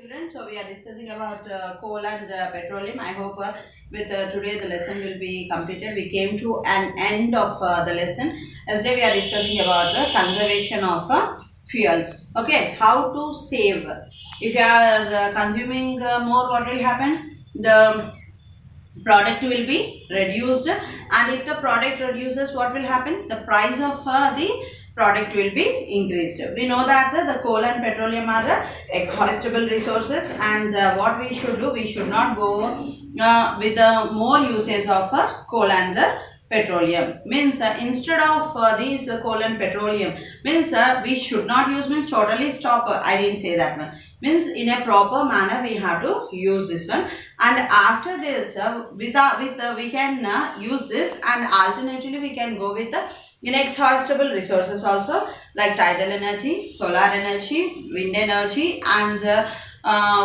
Children, so we are discussing about coal and petroleum. I hope with today the lesson will be completed. We came to an end of the lesson. Yesterday we are discussing about the conservation of fuels. Okay, how to save. If you are consuming more, what will happen? The product will be reduced, and if the product reduces, what will happen? The price of the product will be increased. We know that the coal and petroleum are exhaustible resources, and what we should do, we should not go with more usage of coal and petroleum. Means instead of these coal and petroleum, means we should not use, means totally stop. I didn't say that one. Means in a proper manner we have to use this one, and after this we can use this, and alternatively we can go with the inexhaustible resources also, like tidal energy, solar energy, wind energy, and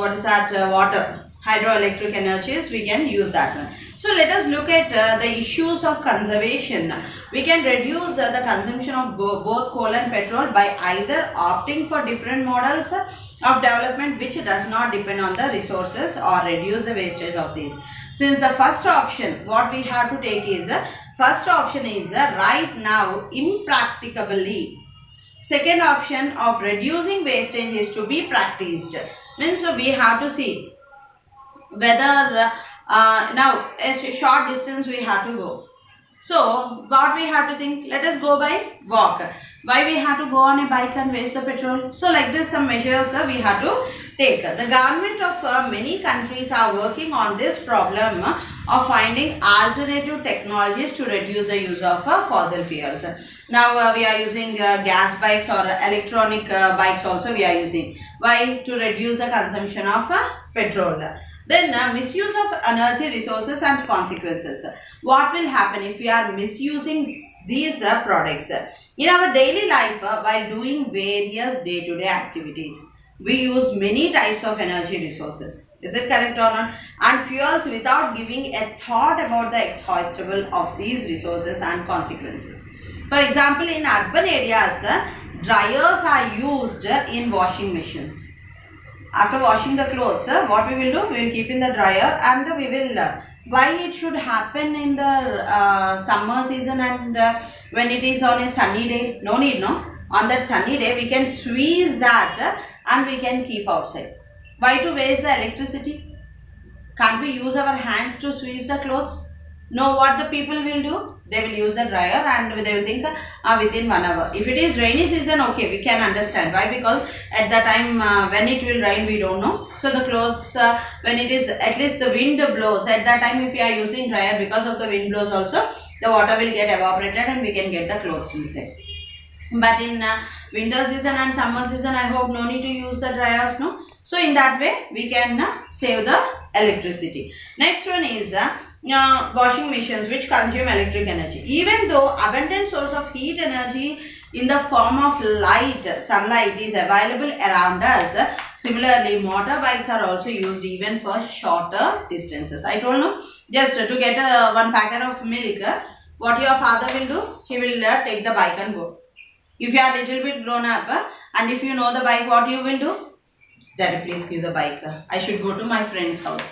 what is that, water, hydroelectric energies. We can use that one. So let us look at the issues of conservation. We can reduce the consumption of both coal and petrol by either opting for different models of development which does not depend on the resources, or reduce the wastage of these. Since the first option, what we have to take is, first option is right now impracticably. Second option of reducing wastage is to be practiced. Means we have to see whether now a short distance we have to go. So what we have to think, let us go by walk. Why we have to go on a bike and waste the petrol? So like this, some measures we have to take. The government of many countries are working on this problem of finding alternative technologies to reduce the use of fossil fuels. Now we are using gas bikes or electronic bikes also we are using. Why? To reduce the consumption of petrol. Then misuse of energy resources and consequences. What will happen if we are misusing these products in our daily life while doing various day-to-day activities? We use many types of energy resources. Is it correct or not? And fuels without giving a thought about the exhaustible of these resources and consequences. For example, in urban areas, dryers are used in washing machines. After washing the clothes, what we will do? We will keep in the dryer, and we will, why it should happen in the summer season and when it is on a sunny day? No need, no? On that sunny day, we can squeeze that and we can keep outside. Why to waste the electricity? Can't we use our hands to squeeze the clothes? No, what the people will do? They will use the dryer, and they will think within 1 hour. If it is rainy season, okay, we can understand. Why? Because at the time when it will rain, we don't know. So the clothes, when it is, at least the wind blows, at that time if we are using dryer, because of the wind blows also, the water will get evaporated and we can get the clothes inside. But in winter season and summer season, I hope no need to use the dryers, no? So in that way, we can save the electricity. Next one is washing machines which consume electric energy. Even though abundant source of heat energy in the form of light, sunlight is available around us, similarly motorbikes are also used even for shorter distances. I told you, just to get one packet of milk, what your father will do? He will take the bike and go. If you are little bit grown up and if you know the bike, what you will do? Daddy, please give the bike. I should go to my friend's house.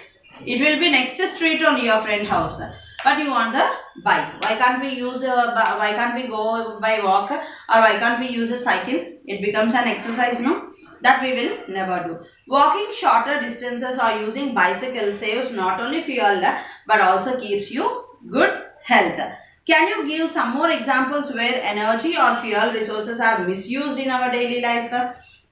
It will be next street on your friend house, but you want the bike. Why can't we use? Why can't we go by walk, or why can't we use a cycle? It becomes an exercise, no? That we will never do. Walking shorter distances or using bicycle saves not only fuel but also keeps you good health. Can you give some more examples where energy or fuel resources are misused in our daily life?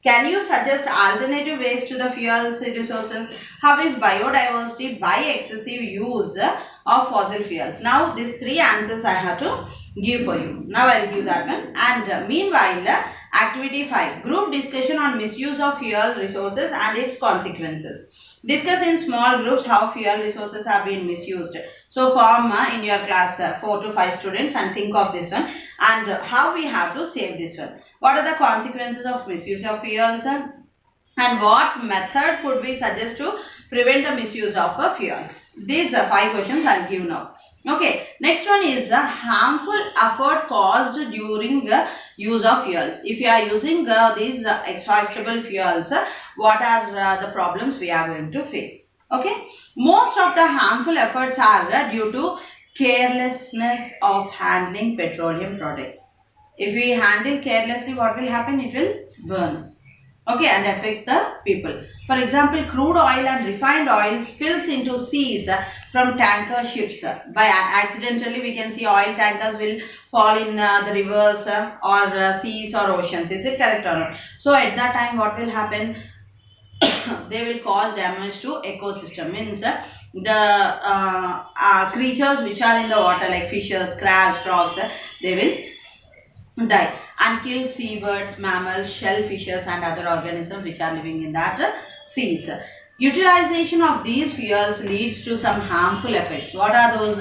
Can you suggest alternative ways to the fuel resources? How is biodiversity by excessive use of fossil fuels? Now, these three answers I have to give for you. Now, I will give that one. And meanwhile, activity 5, group discussion on misuse of fuel resources and its consequences. Discuss in small groups how fuel resources have been misused. So form in your class 4 to 5 students and think of this one, and how we have to save this one. What are the consequences of misuse of fuels, and what method could we suggest to prevent the misuse of fuels? These 5 questions I will give now. Okay, next one is a harmful effort caused during use of fuels. If you are using these exhaustible fuels, what are the problems we are going to face? Okay, most of the harmful efforts are due to carelessness of handling petroleum products. If we handle carelessly, what will happen? It will burn. Okay, and affects the people. For example, crude oil and refined oil spills into seas from tanker ships. By accidentally, we can see oil tankers will fall in the rivers or seas or oceans. Is it correct or not? So at that time, what will happen? They will cause damage to ecosystem. Means the creatures which are in the water like fishes, crabs, frogs, they will die and kill seabirds, mammals, shellfishes and other organisms which are living in that seas. Utilization of these fuels leads to some harmful effects. What are those?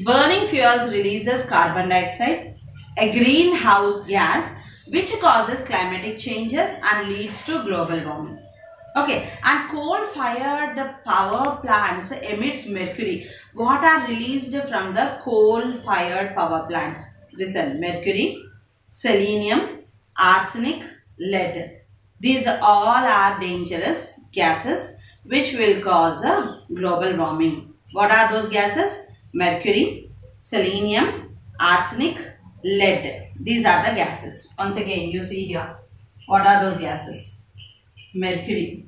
Burning fuels releases carbon dioxide, a greenhouse gas which causes climatic changes and leads to global warming. Okay, and coal-fired power plants emits mercury. What are released from the coal-fired power plants? Listen, mercury, selenium, arsenic, lead. These all are dangerous gases which will cause a global warming. What are those gases? Mercury, selenium, arsenic, lead. These are the gases. Once again, you see here. What are those gases? Mercury,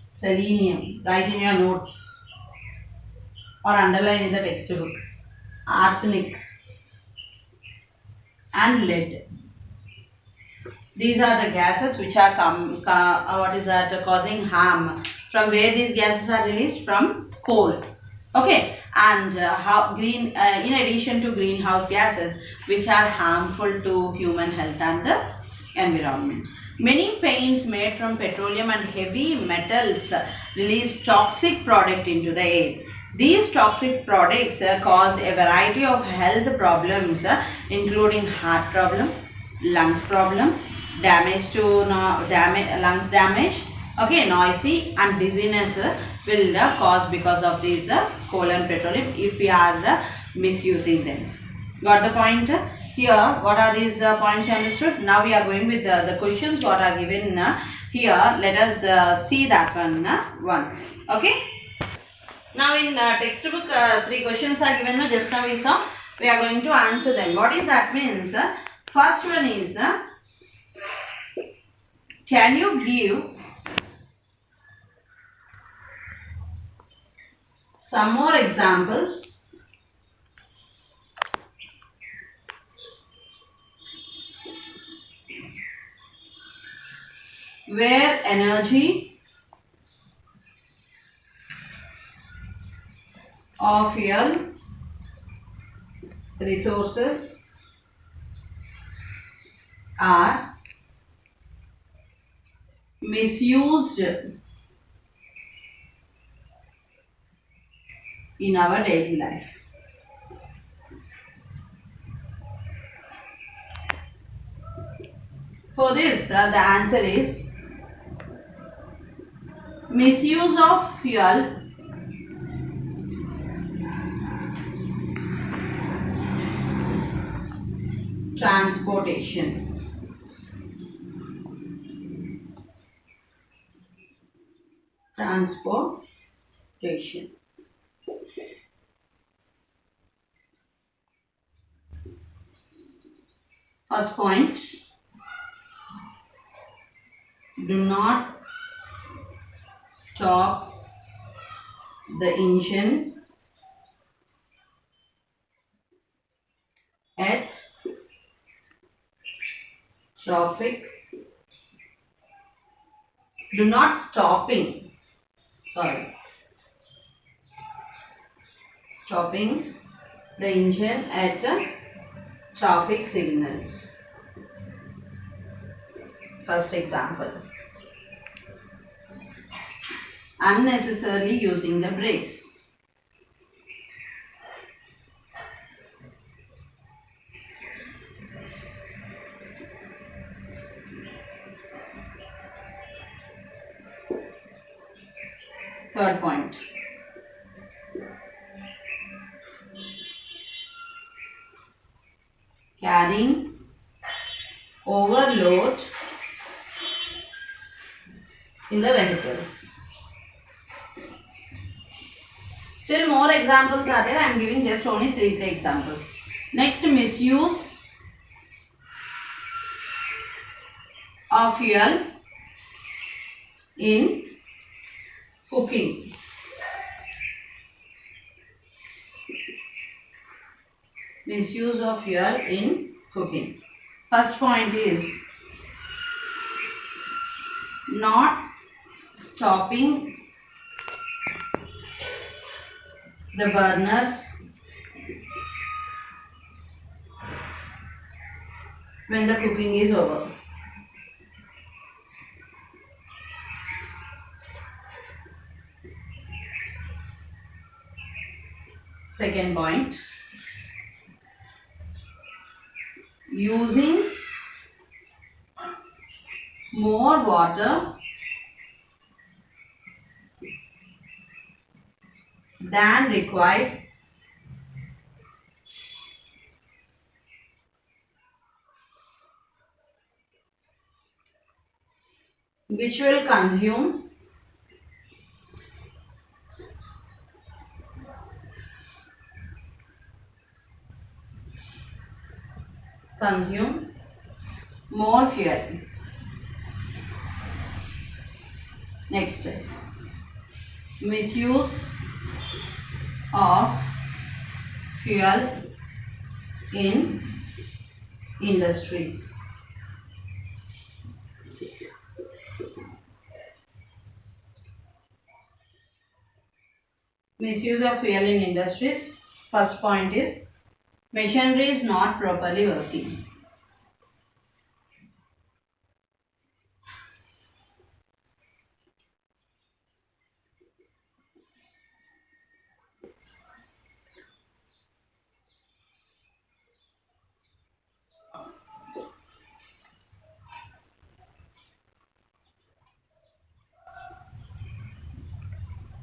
selenium, write in your notes or underline in the textbook, arsenic and lead. These are the gases which are what is that causing harm. From where these gases are released? From coal. Okay, and how green in addition to greenhouse gases which are harmful to human health and the environment. Many paints made from petroleum and heavy metals release toxic product into the air. These toxic products cause a variety of health problems including heart problem, lungs problem, damage to lungs damage, okay, noisy and dizziness will cause because of these coal and petroleum if we are misusing them. Got the point? Here, what are these points you understood? Now we are going with the questions what are given here. Let us see that one once. Okay. Now in textbook, three questions are given. Just now we saw. We are going to answer them. What is that means? First one is, can you give some more examples where energy or fuel resources are misused in our daily life? For this, the answer is misuse of fuel transportation. Transportation. First point, do not stop the engine at traffic. Do not stopping, sorry, stopping the engine at traffic signals. First example. Unnecessarily using the brakes. Third point. carrying overload in the vehicles. Still more examples are there. I am giving just only three examples. Next, misuse of fuel in cooking. Misuse of fuel in cooking. First point is not stopping the burners when the cooking is over. Second point, using more water than required which will consume more fuel. Next, misuse of fuel in industries. Misuse of fuel in industries. First point is machinery is not properly working.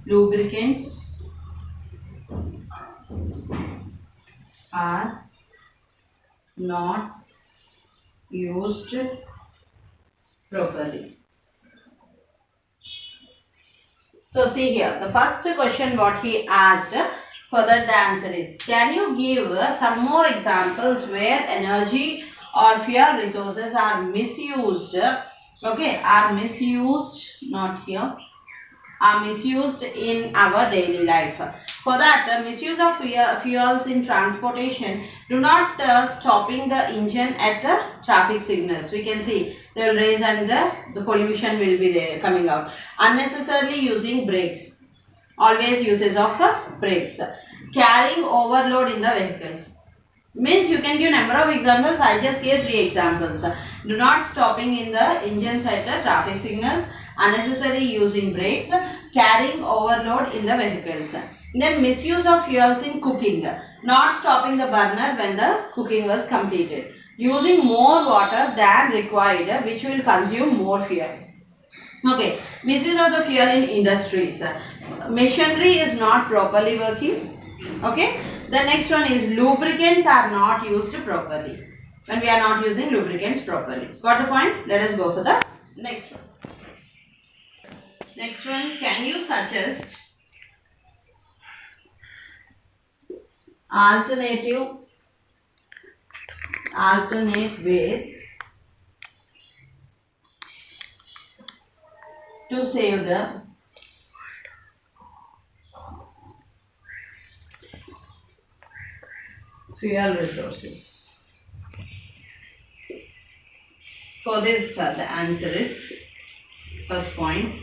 Lubricants are not used properly. So see here, the first question what he asked, further the answer is, can you give some more examples where energy or fuel resources are misused? Okay, are misused, not here, are misused in our daily life. For that, misuse of fuels in transportation, do not stopping the engine at the traffic signals. We can see they will raise and the pollution will be there coming out. Unnecessarily using brakes, always usage of brakes. Carrying overload in the vehicles. Means you can give number of examples. I just gave 3 examples. Do not stopping in the engines at the traffic signals, unnecessary using brakes, carrying overload in the vehicles. Then misuse of fuels in cooking, not stopping the burner when the cooking was completed, using more water than required which will consume more fuel. Okay, misuse of the fuel in industries, machinery is not properly working. Okay, the next one is lubricants are not used properly, when we are not using lubricants properly. Got the point? Let us go for the next one. Next one, can you suggest alternate ways to save the fuel resources? For this, the answer is, first point,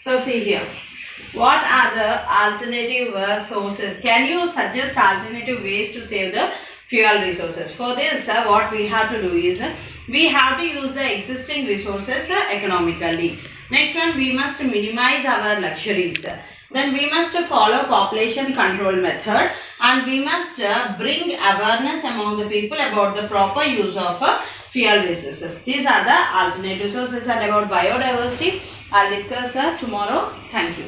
So see here. What are the alternative sources? Can you suggest alternative ways to save the fuel resources? For this, what we have to do is, we have to use the existing resources economically. Next one, we must minimize our luxuries. Then we must follow population control method, and we must bring awareness among the people about the proper use of fuel resources. These are the alternative sources. And about biodiversity, I'll discuss tomorrow. Thank you.